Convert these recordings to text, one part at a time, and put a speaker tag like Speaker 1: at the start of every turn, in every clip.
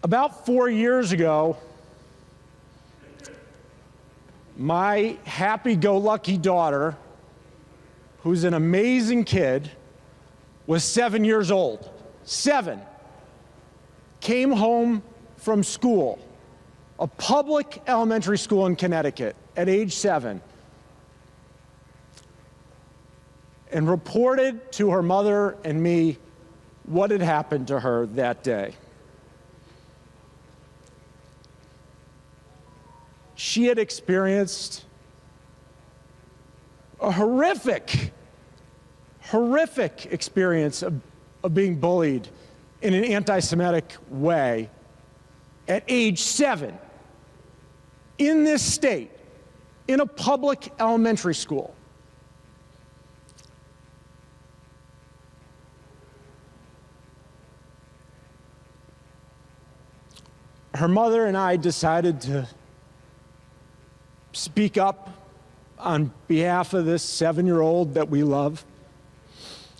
Speaker 1: About 4 years ago, my happy-go-lucky daughter, who's an amazing kid, was 7 years old. 7. Came home from school, a public elementary school in Connecticut, at age 7, and reported to her mother and me what had happened to her that day. She had experienced a horrific experience of being bullied in an anti-Semitic way at age 7 in this state, in a public elementary school. Her mother and I decided to speak up on behalf of this 7-year-old that we love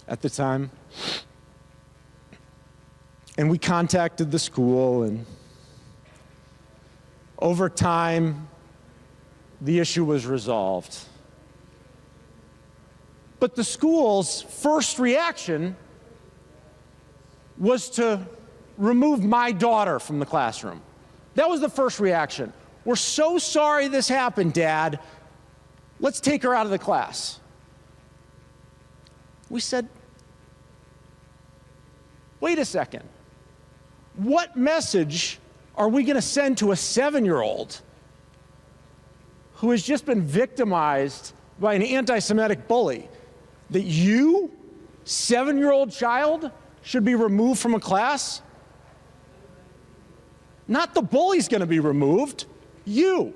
Speaker 1: at the time. And we contacted the school, and over time, the issue was resolved. But the school's first reaction was to remove my daughter from the classroom. That was the first reaction. We're so sorry this happened, Dad. Let's take her out of the class. We said, wait a second. What message are we going to send to a 7-year-old who has just been victimized by an anti-Semitic bully? That you, 7-year-old child, should be removed from a class? Not the bully's going to be removed. You,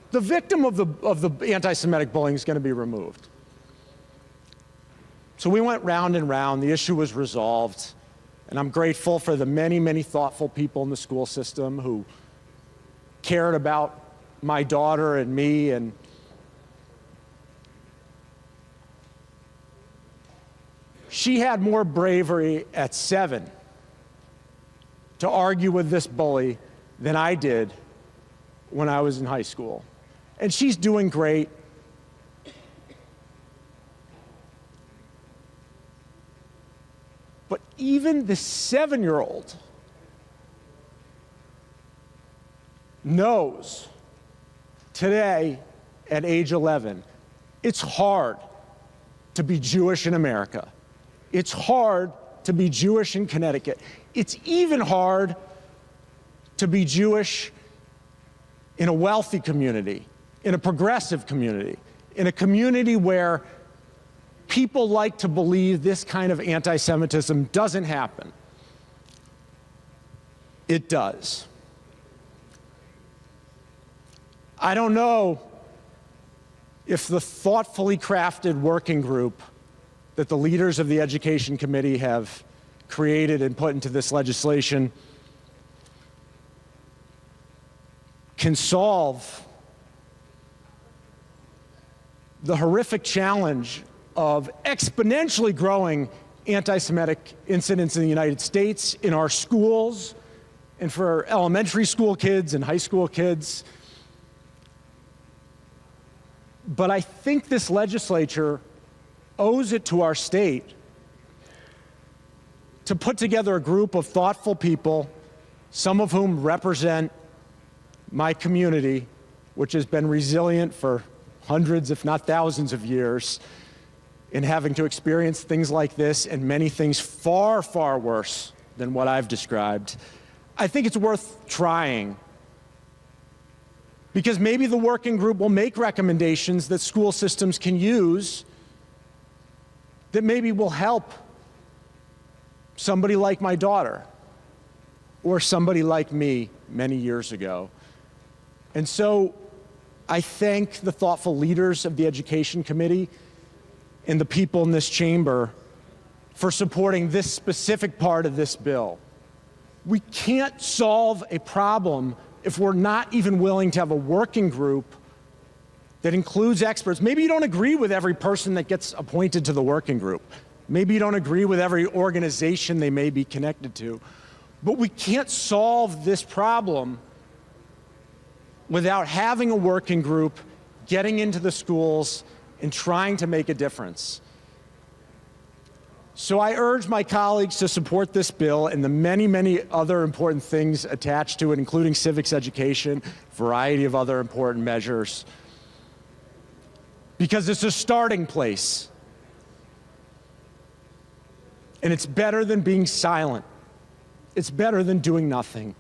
Speaker 1: the victim of the anti-Semitic bullying, is going to be removed. So we went round and round. The issue was resolved. And I'm grateful for the many, many thoughtful people in the school system who cared about my daughter and me. And she had more bravery at 7 to argue with this bully than I did when I was in high school. And she's doing great. But even the 7-year-old knows today at age 11, it's hard to be Jewish in America. It's hard to be Jewish in Connecticut. It's even hard to be Jewish in a wealthy community, in a progressive community, in a community where people like to believe this kind of anti-Semitism doesn't happen. It does. I don't know if the thoughtfully crafted working group that the leaders of the Education Committee have created and put into this legislation can solve the horrific challenge of exponentially growing anti-Semitic incidents in the United States, in our schools, and for elementary school kids and high school kids. But I think this legislature owes it to our state to put together a group of thoughtful people, some of whom represent my community, which has been resilient for hundreds, if not thousands of years, in having to experience things like this and many things far, far worse than what I've described. I think it's worth trying, because maybe the working group will make recommendations that school systems can use that maybe will help somebody like my daughter or somebody like me many years ago. And so I thank the thoughtful leaders of the Education Committee and the people in this chamber for supporting this specific part of this bill. We can't solve a problem if we're not even willing to have a working group that includes experts. Maybe you don't agree with every person that gets appointed to the working group. Maybe you don't agree with every organization they may be connected to. But we can't solve this problem without having a working group, getting into the schools, and trying to make a difference. So I urge my colleagues to support this bill and the many, many other important things attached to it, including civics education, a variety of other important measures, because it's a starting place. And it's better than being silent. It's better than doing nothing.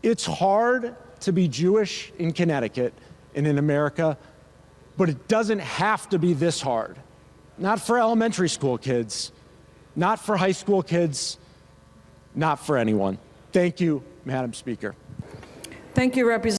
Speaker 1: It's hard to be Jewish in Connecticut and in America, but it doesn't have to be this hard. Not for elementary school kids, not for high school kids, not for anyone. Thank you, Madam Speaker.
Speaker 2: Thank you, Representative.